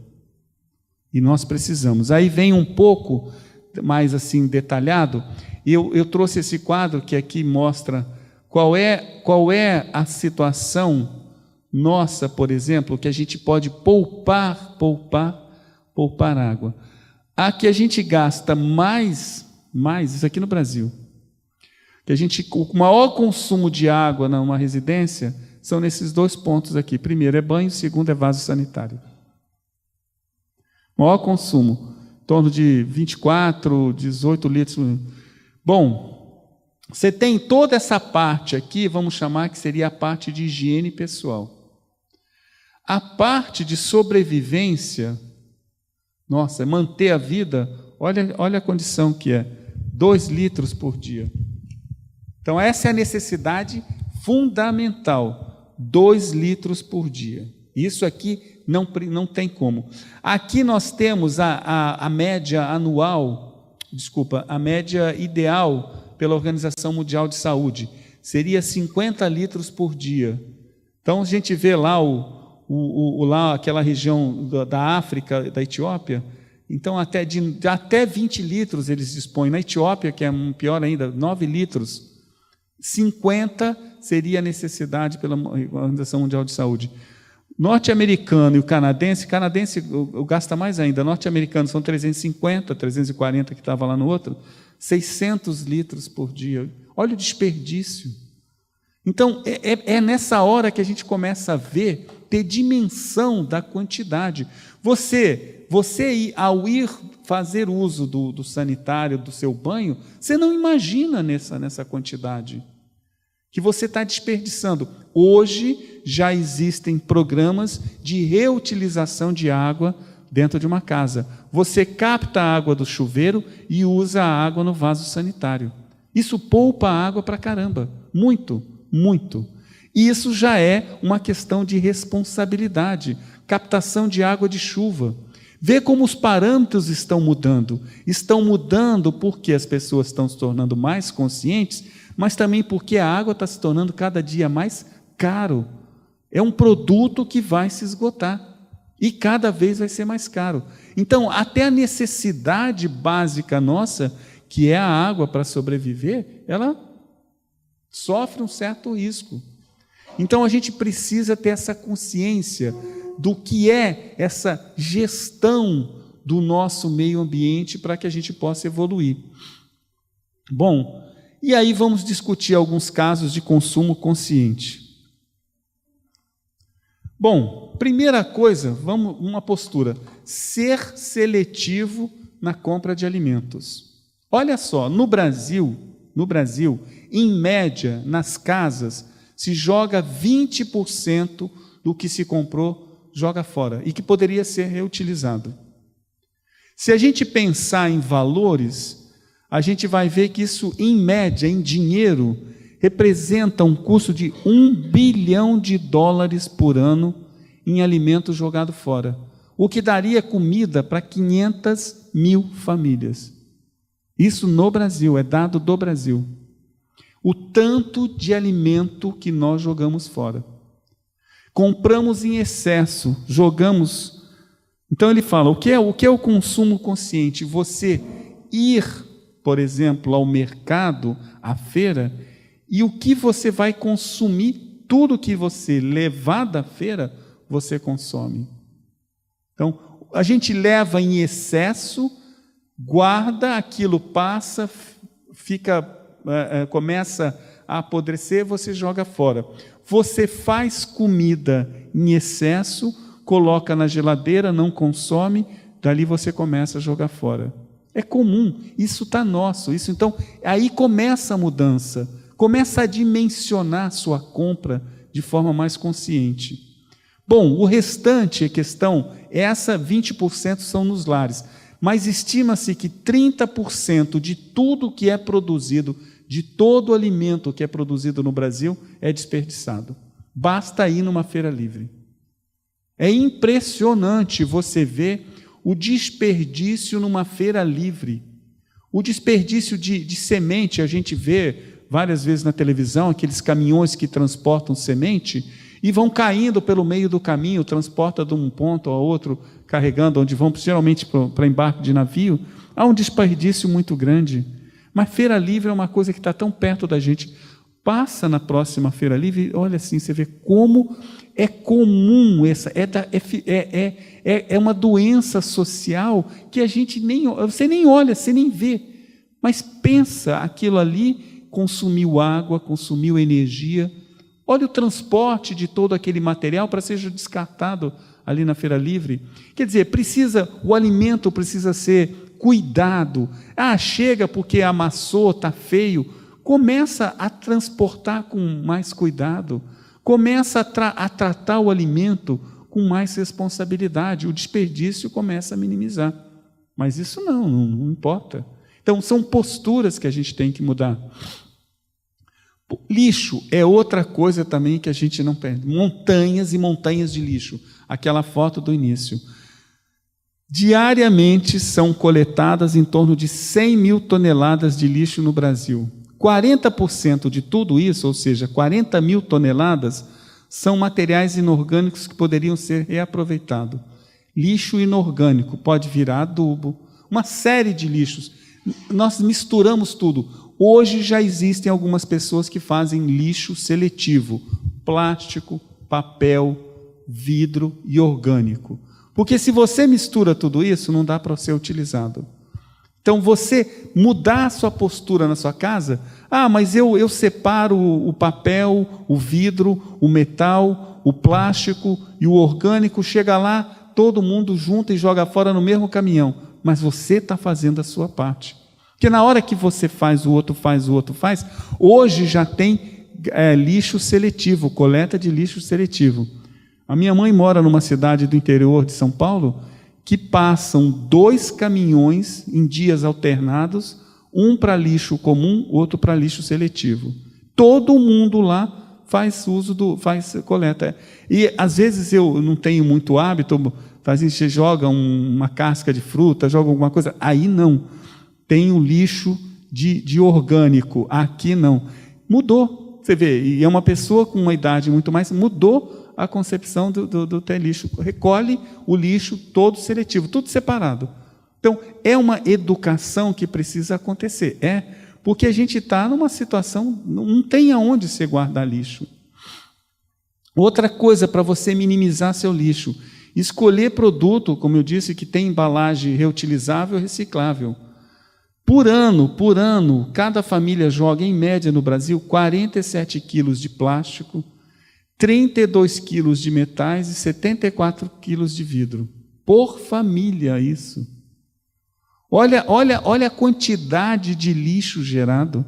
E nós precisamos. Aí vem um pouco mais assim detalhado, eu trouxe esse quadro que aqui mostra qual é a situação nossa, por exemplo, que a gente pode poupar água. A que a gente gasta mais, isso aqui no Brasil, o maior consumo de água numa residência são nesses 2 pontos aqui. Primeiro é banho, segundo é vaso sanitário. Maior consumo, em torno de 24, 18 litros. Bom, você tem toda essa parte aqui, vamos chamar que seria a parte de higiene pessoal. A parte de sobrevivência, nossa, manter a vida, olha a condição que é, 2 litros por dia. Então, essa é a necessidade fundamental, 2 litros por dia. Isso aqui não tem como. Aqui nós temos a média anual, a média ideal pela Organização Mundial de Saúde, seria 50 litros por dia. Então, a gente vê lá lá aquela região da África, da Etiópia, então até 20 litros eles dispõem. Na Etiópia, que é pior ainda, 9 litros. 50 seria a necessidade pela Organização Mundial de Saúde. Norte-americano e o canadense gasta mais ainda. Norte-americano são 350, 340 que estava lá no outro, 600 litros por dia. Olha o desperdício. Então, é nessa hora que a gente começa a ter dimensão da quantidade. Você ao ir fazer uso do sanitário, do seu banho, você não imagina nessa quantidade que você está desperdiçando. Hoje já existem programas de reutilização de água dentro de uma casa. Você capta a água do chuveiro e usa a água no vaso sanitário. Isso poupa água para caramba, muito, muito. E isso já é uma questão de responsabilidade, captação de água de chuva. Vê como os parâmetros estão mudando. Estão mudando porque as pessoas estão se tornando mais conscientes, mas também porque a água está se tornando cada dia mais caro. É um produto que vai se esgotar e cada vez vai ser mais caro. Então, até a necessidade básica nossa, que é a água para sobreviver, ela sofre um certo risco. Então, a gente precisa ter essa consciência do que é essa gestão do nosso meio ambiente para que a gente possa evoluir. Bom, e aí vamos discutir alguns casos de consumo consciente. Bom, primeira coisa, uma postura, ser seletivo na compra de alimentos. Olha só, no Brasil, em média, nas casas, se joga 20% do que se comprou, joga fora, e que poderia ser reutilizado. Se a gente pensar em valores, a gente vai ver que isso, em média, em dinheiro, representa um custo de $1 bilhão por ano em alimentos jogados fora, o que daria comida para 500 mil famílias. Isso no Brasil, é dado do Brasil. o tanto de alimento que nós jogamos fora. Compramos em excesso, jogamos. Então ele fala, o que é o consumo consciente? Você ir, por exemplo, ao mercado, à feira, e o que você vai consumir, tudo que você levar da feira, você consome. Então, a gente leva em excesso, guarda, aquilo passa, começa a apodrecer, você joga fora. Você faz comida em excesso, coloca na geladeira, não consome, dali você começa a jogar fora. É comum, isso está nosso. Então, aí começa a mudança, começa a dimensionar sua compra de forma mais consciente. Bom, o restante, a questão, essa 20% são nos lares, mas estima-se que 30% de tudo que é produzido, de todo o alimento que é produzido no Brasil, é desperdiçado. Basta ir numa feira livre. É impressionante você ver o desperdício numa feira livre. O desperdício de semente, a gente vê várias vezes na televisão, aqueles caminhões que transportam semente e vão caindo pelo meio do caminho, transporta de um ponto ao outro, carregando, onde vão geralmente para embarque de navio. Há um desperdício muito grande. Mas feira livre é uma coisa que está tão perto da gente. Passa na próxima feira livre, olha assim, você vê como é comum, é uma doença social que a gente você nem olha, você nem vê, mas pensa, aquilo ali consumiu água, consumiu energia. Olha o transporte de todo aquele material para ser descartado ali na feira livre. Quer dizer, o alimento precisa ser cuidado. Chega porque amassou, está feio. Começa a transportar com mais cuidado. Começa a tratar o alimento com mais responsabilidade. O desperdício começa a minimizar. Mas isso não importa. Então, são posturas que a gente tem que mudar. Lixo é outra coisa também que a gente não perde. Montanhas e montanhas de lixo. Aquela foto do início. Diariamente são coletadas em torno de 100 mil toneladas de lixo no Brasil. 40% de tudo isso, ou seja, 40 mil toneladas, são materiais inorgânicos que poderiam ser reaproveitados. Lixo inorgânico pode virar adubo, uma série de lixos. Nós misturamos tudo. Hoje já existem algumas pessoas que fazem lixo seletivo, plástico, papel, vidro e orgânico. Porque se você mistura tudo isso, não dá para ser utilizado. Então, você mudar a sua postura na sua casa, mas eu separo o papel, o vidro, o metal, o plástico e o orgânico, chega lá, todo mundo junta e joga fora no mesmo caminhão. Mas você está fazendo a sua parte. Porque na hora que você faz, o outro faz, hoje já tem lixo seletivo, coleta de lixo seletivo. A minha mãe mora numa cidade do interior de São Paulo que passam 2 caminhões em dias alternados, um para lixo comum, outro para lixo seletivo. Todo mundo lá faz coleta. E às vezes eu não tenho muito hábito, você joga uma casca de fruta, joga alguma coisa, aí não. Tem o lixo de orgânico, aqui não. Mudou, você vê, e é uma pessoa com uma idade muito mais, mudou a concepção do ter lixo. Recolhe o lixo todo seletivo, tudo separado. Então, é uma educação que precisa acontecer. Porque a gente está numa situação, não tem aonde você guardar lixo. Outra coisa para você minimizar seu lixo, escolher produto, como eu disse, que tem embalagem reutilizável e reciclável. Por ano, cada família joga, em média no Brasil, 47 quilos de plástico, 32 quilos de metais e 74 quilos de vidro. Por família, isso. Olha a quantidade de lixo gerado.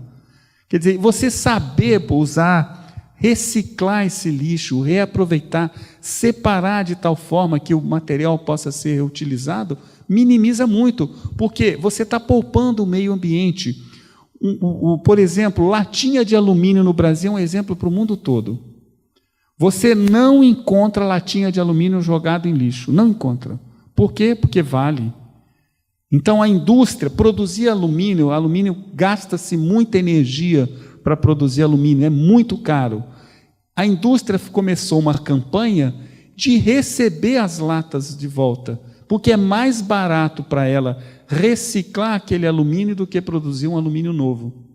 Quer dizer, você saber usar, reciclar esse lixo, reaproveitar, separar de tal forma que o material possa ser reutilizado, minimiza muito, porque você está poupando o meio ambiente. Por exemplo, latinha de alumínio no Brasil é um exemplo para o mundo todo. Você não encontra latinha de alumínio jogada em lixo, não encontra. Por quê? Porque vale. Então a indústria, produzir alumínio gasta-se muita energia para produzir alumínio, é muito caro. A indústria começou uma campanha de receber as latas de volta, porque é mais barato para ela reciclar aquele alumínio do que produzir um alumínio novo.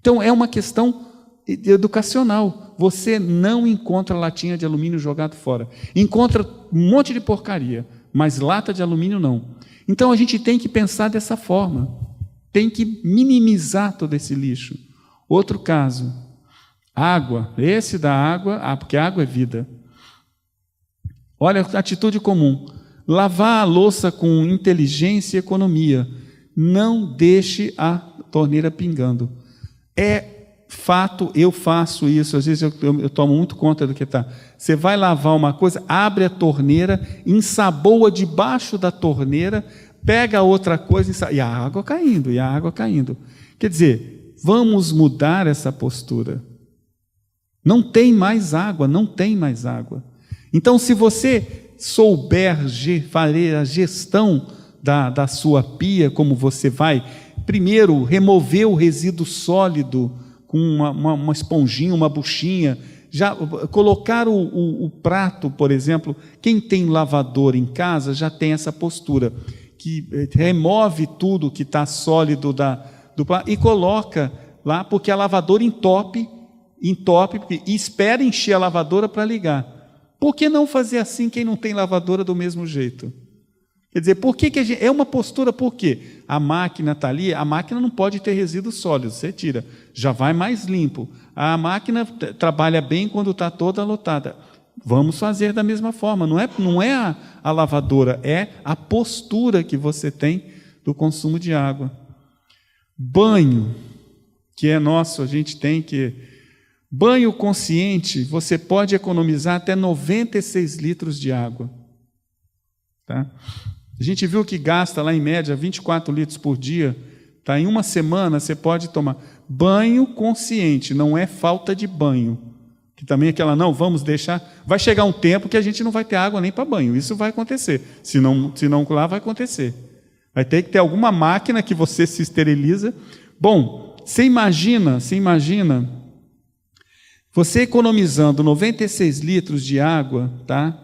Então, é uma questão educacional. Você não encontra latinha de alumínio jogado fora. Encontra um monte de porcaria, mas lata de alumínio não. Então, a gente tem que pensar dessa forma. Tem que minimizar todo esse lixo. Outro caso, água. Esse da água, porque a água é vida. Olha a atitude comum. Lavar a louça com inteligência e economia. Não deixe a torneira pingando. É fato, eu faço isso, às vezes eu tomo muito conta do que está. Você vai lavar uma coisa, abre a torneira, ensaboa debaixo da torneira, pega outra coisa e a água caindo, e a água caindo. Quer dizer, vamos mudar essa postura. Não tem mais água, não tem mais água. Então, se você souber fazer a gestão da sua pia, como você vai, primeiro, remover o resíduo sólido com uma esponjinha, uma buchinha, já colocar o prato, por exemplo, quem tem lavador em casa já tem essa postura, que remove tudo que está sólido do prato e coloca lá, porque a lavadora entope e espera encher a lavadora para ligar. Por que não fazer assim quem não tem lavadora do mesmo jeito? Quer dizer, por que a gente, é uma postura, por quê? A máquina está ali, a máquina não pode ter resíduos sólidos, você tira, já vai mais limpo. A máquina trabalha bem quando está toda lotada. Vamos fazer da mesma forma, não é a lavadora, é a postura que você tem do consumo de água. Banho, que é nosso, a gente tem que... Banho consciente, você pode economizar até 96 litros de água. Tá? A gente viu que gasta lá em média 24 litros por dia, tá? Em uma semana você pode tomar banho consciente, não é falta de banho, que também é aquela, não, vamos deixar, vai chegar um tempo que a gente não vai ter água nem para banho, isso vai acontecer, se não lá vai acontecer, vai ter que ter alguma máquina que você se esteriliza. Bom, você imagina, você economizando 96 litros de água, tá?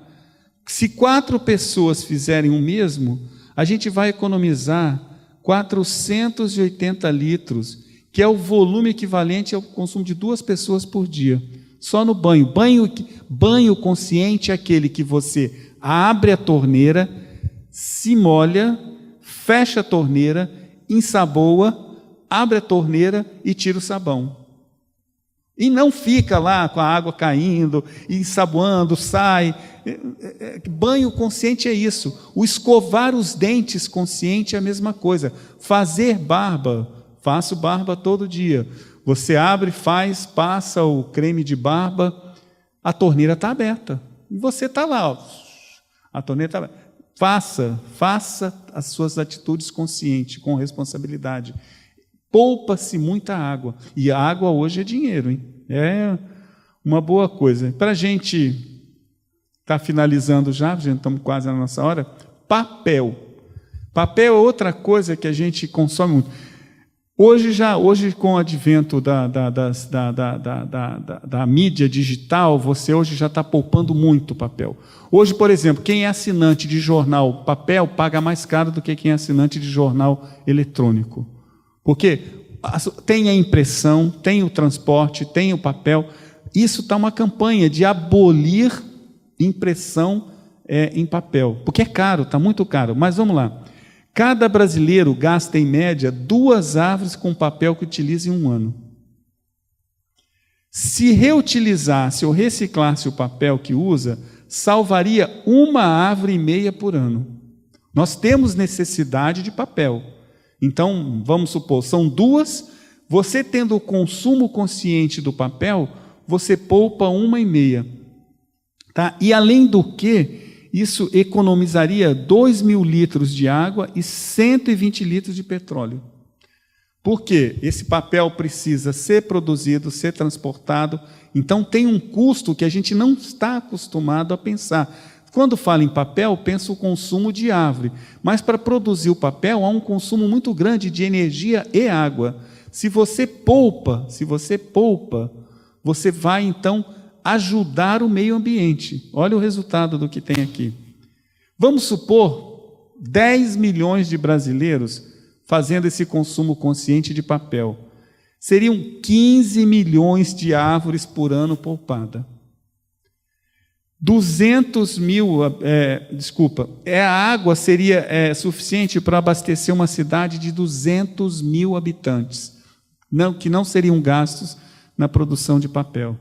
Se 4 pessoas fizerem o mesmo, a gente vai economizar 480 litros, que é o volume equivalente ao consumo de 2 pessoas por dia, só no banho. Banho consciente é aquele que você abre a torneira, se molha, fecha a torneira, ensaboa, abre a torneira e tira o sabão. E não fica lá com a água caindo, ensaboando, sai. Banho consciente é isso. O escovar os dentes consciente é a mesma coisa. Fazer barba, faço barba todo dia. Você abre, passa o creme de barba, a torneira está aberta. E você está lá, ó. A torneira está aberta. Faça as suas atitudes conscientes, com responsabilidade. Poupa-se muita água. E a água hoje é dinheiro, hein? É uma boa coisa. Para a gente estar finalizando já, gente, estamos quase na nossa hora, papel. Papel é outra coisa que a gente consome muito. Hoje com o advento da mídia digital, você hoje já está poupando muito papel. Hoje, por exemplo, quem é assinante de jornal papel paga mais caro do que quem é assinante de jornal eletrônico. Porque tem a impressão, tem o transporte, tem o papel. Isso está uma campanha de abolir impressão em papel, porque é caro, está muito caro. Mas vamos lá. Cada brasileiro gasta, em média, 2 árvores com papel que utiliza em um ano. Se reutilizasse ou reciclasse o papel que usa, salvaria 1,5 árvore por ano. Nós temos necessidade de papel. Então, vamos supor, são 2, você tendo o consumo consciente do papel, você poupa 1,5. Tá? E além do que, isso economizaria 2.000 litros de água e 120 litros de petróleo. Por quê? Esse papel precisa ser produzido, ser transportado, então tem um custo que a gente não está acostumado a pensar. Quando falo em papel, penso o consumo de árvore, mas para produzir o papel há um consumo muito grande de energia e água. Se você poupa, você vai então ajudar o meio ambiente. Olha o resultado do que tem aqui. Vamos supor 10 milhões de brasileiros fazendo esse consumo consciente de papel. Seriam 15 milhões de árvores por ano poupada. 200 mil, a água seria suficiente para abastecer uma cidade de 200 mil habitantes, que não seriam gastos na produção de papel.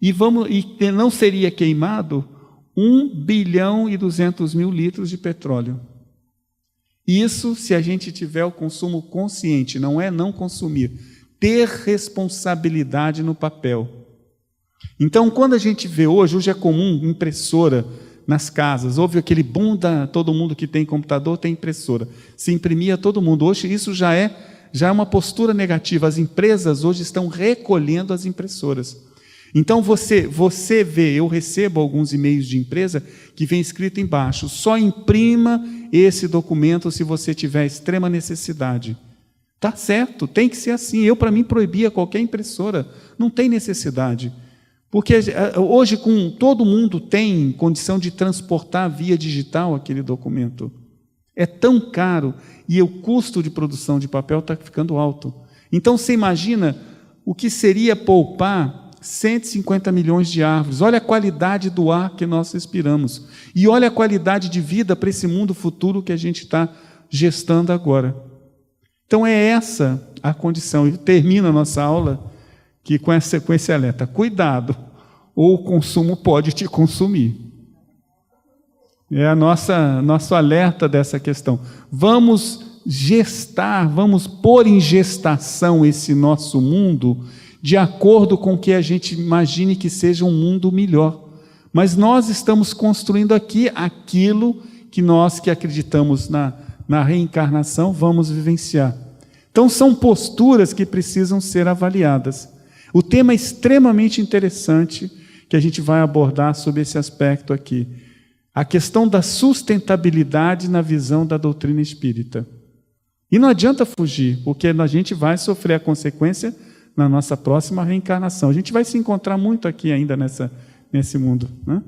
E não seria queimado 1 bilhão e 200 mil litros de petróleo. Isso se a gente tiver o consumo consciente, não é não consumir, ter responsabilidade no papel. Então, quando a gente vê hoje é comum impressora nas casas, houve aquele boom todo mundo que tem computador tem impressora, se imprimia todo mundo. Hoje isso já é uma postura negativa, as empresas hoje estão recolhendo as impressoras. Então você vê, eu recebo alguns e-mails de empresa que vem escrito embaixo, só imprima esse documento se você tiver extrema necessidade. Tá certo, tem que ser assim. Eu, para mim, proibia qualquer impressora, não tem necessidade. Porque hoje todo mundo tem condição de transportar via digital aquele documento. É tão caro e o custo de produção de papel está ficando alto. Então você imagina o que seria poupar 150 milhões de árvores. Olha a qualidade do ar que nós respiramos. E olha a qualidade de vida para esse mundo futuro que a gente está gestando agora. Então é essa a condição. E termina a nossa aula com esse alerta. Cuidado, ou o consumo pode te consumir. É nosso alerta dessa questão. Vamos gestar, vamos pôr em gestação esse nosso mundo de acordo com o que a gente imagine que seja um mundo melhor. Mas nós estamos construindo aqui aquilo que nós que acreditamos na reencarnação vamos vivenciar. Então são posturas que precisam ser avaliadas. O tema é extremamente interessante que a gente vai abordar sobre esse aspecto aqui. A questão da sustentabilidade na visão da doutrina espírita. E não adianta fugir, porque a gente vai sofrer a consequência na nossa próxima reencarnação. A gente vai se encontrar muito aqui ainda nesse mundo, né?